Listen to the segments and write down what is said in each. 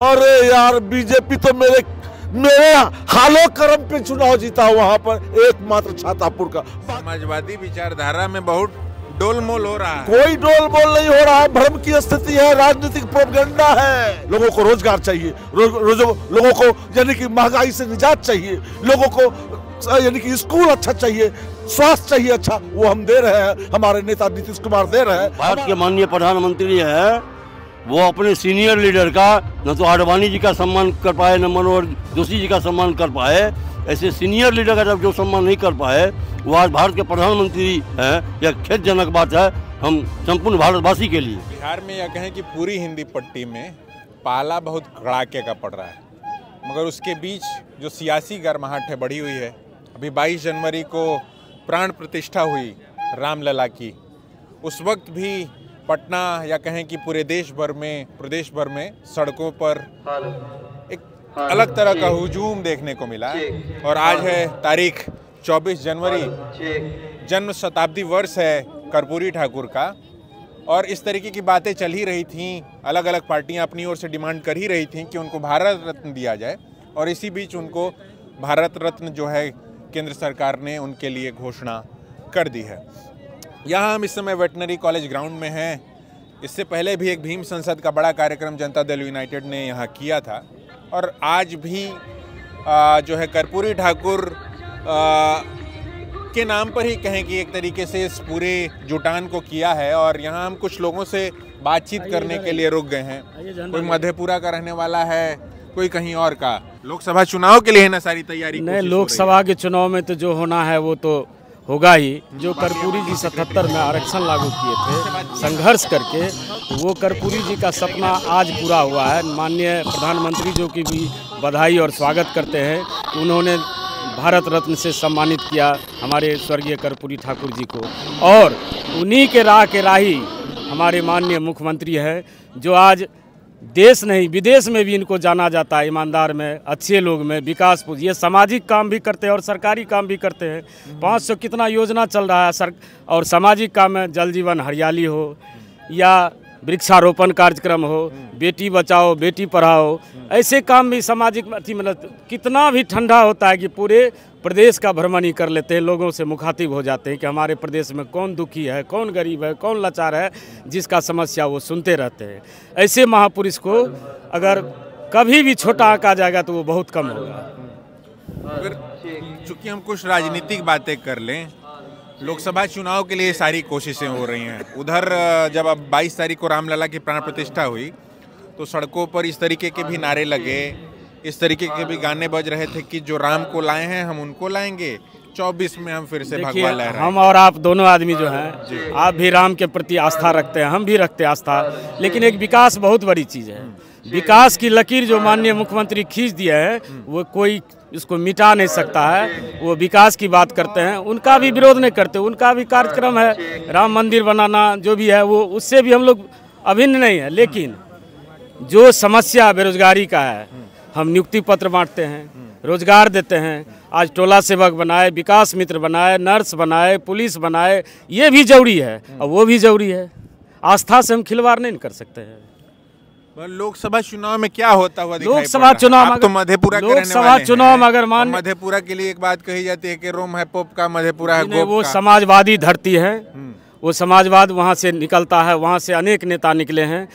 अरे यार बीजेपी तो मेरे मेरे हालो करम पे चुनाव जीता वहां पर एकमात्र छातापुर का। समाजवादी विचारधारा में बहुत डोलमोल हो रहा है। कोई डोलमोल नहीं हो रहा है, भ्रम की स्थिति है, राजनीतिक प्रोपेगेंडा है। लोगों को रोजगार चाहिए, लोगों को यानी कि महंगाई से निजात चाहिए, लोगों को यानी कि स्कूल अच्छा चाहिए, स्वास्थ्य चाहिए अच्छा, वो हम दे रहे हैं, हमारे नेता नीतीश कुमार दे रहे हैं। भारत के माननीय प्रधानमंत्री है, वो अपने सीनियर लीडर का न तो आडवाणी जी का सम्मान कर पाए, न मनोहर जोशी जी का सम्मान कर पाए। ऐसे सीनियर लीडर का जब जो सम्मान नहीं कर पाए, वो आज भारत के प्रधानमंत्री हैं, यह खेदजनक बात है हम संपूर्ण भारतवासी के लिए। बिहार में यह कहें कि पूरी हिंदी पट्टी में पाला बहुत कड़ाके का पड़ रहा है, मगर उसके बीच जो सियासी गर्माहट है बढ़ी हुई है। अभी 22 जनवरी को प्राण प्रतिष्ठा हुई रामलला की, उस वक्त भी पटना या कहें कि पूरे प्रदेश भर में सड़कों पर एक अलग तरह का हुजूम देखने को मिला। और आज है तारीख 24 जनवरी, जन्म शताब्दी वर्ष है कर्पूरी ठाकुर का, और इस तरीके की बातें चल ही रही थीं। अलग अलग पार्टियां अपनी ओर से डिमांड कर ही रही थीं कि उनको भारत रत्न दिया जाए, और इसी बीच उनको भारत रत्न जो है केंद्र सरकार ने उनके लिए घोषणा कर दी है। यहाँ हम इस समय वेटनरी कॉलेज ग्राउंड में हैं। इससे पहले भी एक भीम संसद का बड़ा कार्यक्रम जनता दल यूनाइटेड ने यहाँ किया था, और आज भी जो है कर्पूरी ठाकुर के नाम पर ही कहें कि एक तरीके से इस पूरे जुटान को किया है। और यहाँ हम कुछ लोगों से बातचीत करने के लिए रुक गए हैं। कोई मधेपुरा का रहने वाला है, कोई कहीं और का। लोकसभा चुनाव के लिए है ना सारी तैयारी? नहीं, लोकसभा के चुनाव में तो जो होना है वो तो होगा ही। जो कर्पूरी जी 77 में आरक्षण लागू किए थे संघर्ष करके, वो कर्पूरी जी का सपना आज पूरा हुआ है। माननीय प्रधानमंत्री जो कि भी बधाई और स्वागत करते हैं, उन्होंने भारत रत्न से सम्मानित किया हमारे स्वर्गीय कर्पूरी ठाकुर जी को, और उन्हीं के राह के राही हमारे माननीय मुख्यमंत्री हैं, जो आज देश नहीं विदेश में भी इनको जाना जाता है। ईमानदार में, अच्छे लोग में, विकास ये सामाजिक काम भी करते हैं और सरकारी काम भी करते हैं। 500 कितना योजना चल रहा है और सामाजिक काम में जल जीवन हरियाली हो या वृक्षारोपण कार्यक्रम हो, बेटी बचाओ बेटी पढ़ाओ, ऐसे काम भी सामाजिक मतलब कितना भी ठंडा होता है कि पूरे प्रदेश का भ्रमण ही कर लेते हैं, लोगों से मुखातिब हो जाते हैं कि हमारे प्रदेश में कौन दुखी है, कौन गरीब है, कौन लाचार है, जिसका समस्या वो सुनते रहते हैं। ऐसे महापुरुष को अगर कभी भी छोटा आंका जाएगा तो वो बहुत कम होगा। फिर चूँकि हम कुछ राजनीतिक बातें कर लें, लोकसभा चुनाव के लिए सारी कोशिशें हो रही हैं। उधर जब अब 22 तारीख को रामलला की प्राण प्रतिष्ठा हुई तो सड़कों पर इस तरीके के भी नारे लगे, इस तरीके के भी गाने बज रहे थे कि जो राम को लाए हैं हम उनको लाएंगे, 24 में हम फिर से भगवा लहराएंगे। हम और आप दोनों आदमी जो हैं, आप भी राम के प्रति आस्था रखते हैं, हम भी रखते हैं आस्था, लेकिन एक विकास बहुत बड़ी चीज़ है। विकास की लकीर जो माननीय मुख्यमंत्री खींच दिया है, वो कोई इसको मिटा नहीं सकता है। वो विकास की बात करते हैं, उनका भी विरोध नहीं करते, उनका भी कार्यक्रम है राम मंदिर बनाना, जो भी है वो उससे भी हम लोग अभिन्न नहीं है। लेकिन जो समस्या बेरोजगारी का है, हम नियुक्ति पत्र बांटते हैं, रोजगार देते हैं, आज टोला सेवक बनाए, विकास मित्र बनाए, नर्स बनाए, पुलिस बनाए, ये भी जरूरी है और वो भी जरूरी है। आस्था से हम खिलवाड़ नहीं कर सकते हैं। लोकसभा चुनाव में क्या होता हुआ दिखाई लोकसभा चुनाव तो मधेपुरा लोकसभा चुनाव में अगर मान मधेपुरा के लिए एक बात कही जाती है कि रोम है पोप का, मधेपुरा है गोप वो का। समाजवादी धरती है, वो समाजवाद वहाँ से निकलता है, वहाँ से अनेक नेता निकले हैं।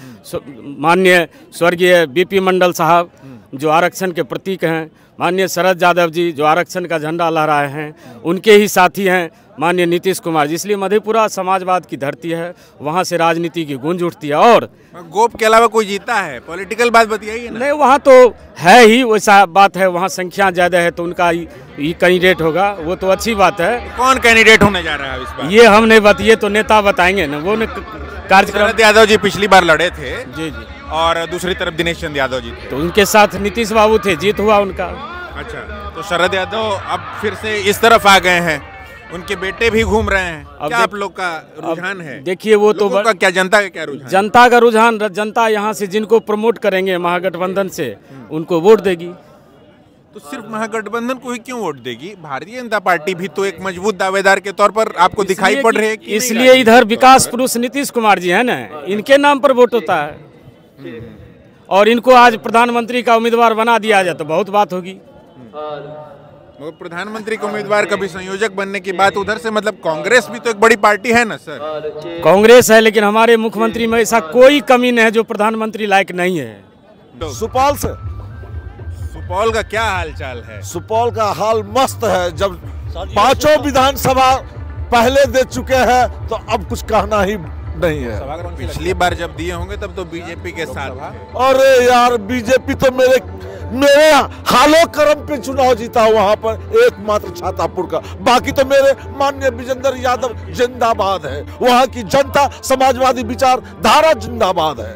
माननीय स्वर्गीय बीपी मंडल साहब जो आरक्षण के प्रतीक हैं, माननीय शरद यादव जी जो आरक्षण का झंडा लहराए हैं, उनके ही साथी हैं माननीय नीतीश कुमार जी। इसलिए मधेपुरा समाजवाद की धरती है, वहाँ से राजनीति की गूंज उठती है। और गोप के अलावा कोई जीता है? पॉलिटिकल बात बताइए ना। नहीं, वहाँ तो है ही वैसा बात है, वहाँ संख्या ज़्यादा है तो उनका ही कैंडिडेट होगा, वो तो अच्छी बात है। कौन कैंडिडेट होने जा रहा है इस बार? ये हम नहीं बताइए, तो नेता बताएंगे ना, वो कार्यक्रम। शरद यादव जी पिछली बार लड़े थे जी जी, और दूसरी तरफ दिनेश चंद्र यादव जी थे, तो उनके साथ नीतीश बाबू थे, जीत हुआ उनका। अच्छा, तो शरद यादव अब फिर से इस तरफ आ गए हैं, उनके बेटे भी घूम रहे हैं। क्या आप लोग का रुझान है? देखिए वो तो का क्या, जनता का क्या रुझान? जनता का रुझान, जनता यहाँ से जिनको प्रमोट करेंगे महागठबंधन से, उनको वोट देगी। तो सिर्फ महागठबंधन को ही क्यों वोट देगी? भारतीय जनता पार्टी भी तो एक मजबूत दावेदार के तौर पर आपको दिखाई पड़ रही है कि इसलिए इधर विकास पुरुष नीतीश कुमार जी है ना, इनके नाम पर वोट होता है। और इनको आज प्रधानमंत्री का उम्मीदवार बना दिया जाए तो बहुत बात होगी। मगर प्रधानमंत्री के उम्मीदवार कभी संयोजक बनने की बात उधर से, मतलब कांग्रेस भी तो एक बड़ी पार्टी है ना सर। कांग्रेस है, लेकिन हमारे मुख्यमंत्री में ऐसा कोई कमी नहीं है जो प्रधानमंत्री लायक नहीं है। सुपौल से, सुपौल का क्या हालचाल है? सुपौल का हाल मस्त है। जब 5 विधानसभा पहले दे चुके हैं तो अब कुछ कहना ही नहीं है। पिछली बार जब दिए होंगे तब तो बीजेपी के साथ था। अरे यार, बीजेपी तो मेरे हालो करम पे चुनाव जीता वहां पर एकमात्र छातापुर का। बाकी तो मेरे माननीय विजेंद्र यादव जिंदाबाद है। वहां की जनता समाजवादी विचारधारा जिंदाबाद है।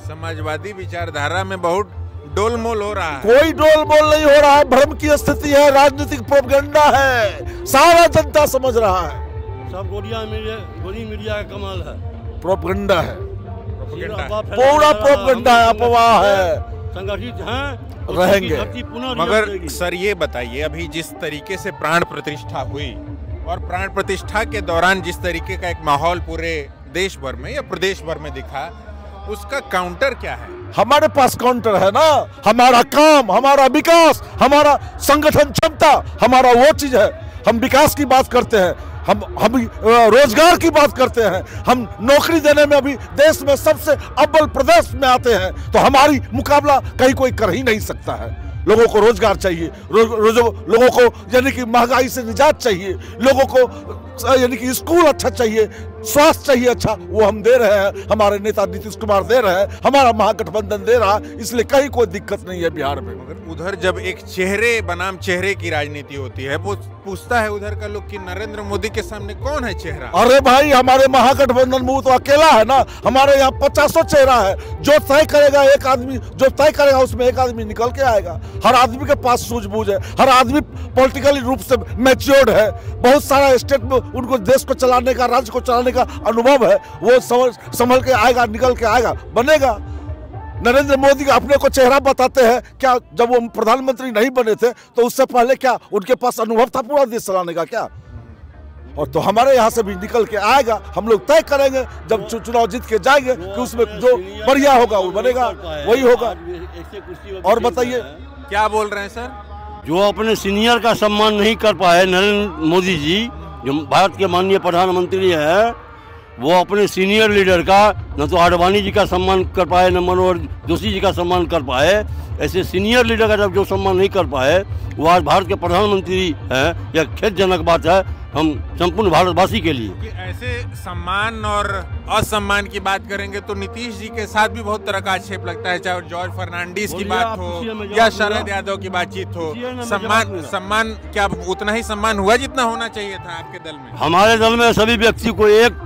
समाजवादी विचारधारा में बहुत डोलमोल हो रहा है। कोई डोलमोल नहीं हो रहा है, भ्रम की स्थिति है, राजनीतिक प्रोपेगेंडा है, सारा जनता समझ रहा है। सब गोली मीडिया का कमाल है, प्रोपेगेंडा है, प्रोपेगेंडा। पूरा प्रोपेगेंडा है, अफवाह है। संगठित हैं रहेंगे। मगर सर ये बताइए, अभी जिस तरीके से प्राण प्रतिष्ठा हुई और प्राण प्रतिष्ठा के दौरान जिस तरीके का एक माहौल पूरे देश भर में या प्रदेश भर में दिखा, उसका काउंटर क्या है? हमारे पास काउंटर है ना। हमारा काम, हमारा विकास, हमारा संगठन क्षमता, हमारा वो चीज है। हम विकास की बात करते हैं, हम रोजगार की बात करते हैं, हम नौकरी देने में अभी देश में सबसे अव्वल प्रदेश में आते हैं। तो हमारी मुकाबला कहीं कोई कर ही नहीं सकता है। लोगों को रोजगार चाहिए, लोगों को यानी कि महंगाई से निजात चाहिए, लोगों को यानी कि स्कूल अच्छा चाहिए, स्वास्थ्य चाहिए अच्छा, वो हम दे रहे हैं। हमारे नेता नीतीश कुमार दे रहे हैं, हमारा महागठबंधन दे रहा है, इसलिए कहीं कोई दिक्कत नहीं है बिहार में। मगर उधर जब एक चेहरे बनाम चेहरे की राजनीति होती है, वो पूछता है उधर का लोग कि नरेंद्र मोदी के सामने कौन है चेहरा? अरे भाई, हमारे महागठबंधन में तो अकेला है ना। हमारे यहाँ 50 चेहरा है। जो तय करेगा एक आदमी, जो तय करेगा उसमें एक आदमी निकल के आएगा। हर आदमी के पास सूझबूझ है, हर आदमी पॉलिटिकली रूप से मैच्योर्ड है। बहुत सारा स्टेट में उनको देश को चलाने का, राज्य को चलाने का अनुभव है। वो संभल के आएगा, निकल के आएगा, बनेगा। नरेंद्र मोदी अपने को चेहरा बताते हैं क्या? जब वो प्रधानमंत्री नहीं बने थे तो उससे पहले क्या उनके पास अनुभव था पूरा देश चलाने का क्या? और तो हमारे यहाँ से भी निकल के आएगा। हम लोग तय करेंगे जब चुनाव जीत के जाएंगे कि उसमें जो बढ़िया होगा वो बनेगा, वही होगा। और बताइए क्या बोल रहे हैं सर? जो अपने सीनियर का सम्मान नहीं कर पाए नरेंद्र मोदी जी, जो भारत के माननीय प्रधानमंत्री है, वो अपने सीनियर लीडर का न तो आडवाणी जी का सम्मान कर पाए, न मनोहर जोशी जी का सम्मान कर पाए। ऐसे सीनियर लीडर का जब जो सम्मान नहीं कर पाए, वो आज भारत के प्रधानमंत्री हैं। यह खेदजनक बात है हम संपूर्ण भारतवासी के लिए। कि ऐसे सम्मान और असम्मान की बात करेंगे तो नीतीश जी के साथ भी बहुत तरह का आक्षेप लगता है, चाहे जॉर्ज फर्नांडिस की बात हो या शरद यादव की बातचीत हो। सम्मान क्या उतना ही सम्मान हुआ जितना होना चाहिए था आपके दल में? हमारे दल में सभी व्यक्ति को एक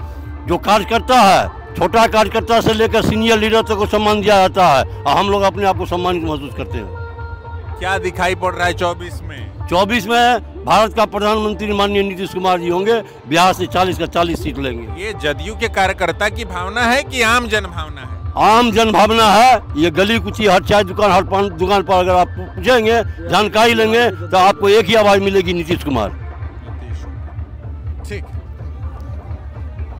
जो कार्यकर्ता है, छोटा कार्यकर्ता से लेकर सीनियर लीडर तक को सम्मान दिया जाता है और हम लोग अपने आप को सम्मानित महसूस करते हैं। क्या दिखाई पड़ रहा है 24 में? 24 में भारत का प्रधानमंत्री माननीय नीतीश कुमार जी होंगे। बिहार से 40 का 40 सीट लेंगे। ये जदयू के कार्यकर्ता की भावना है कि आम जन भावना है? आम जन भावना है। ये गली कुची, हर चाय दुकान, हर पान दुकान पर अगर आप पूछेंगे, जानकारी लेंगे तो आपको एक ही आवाज मिलेगी, नीतीश कुमार।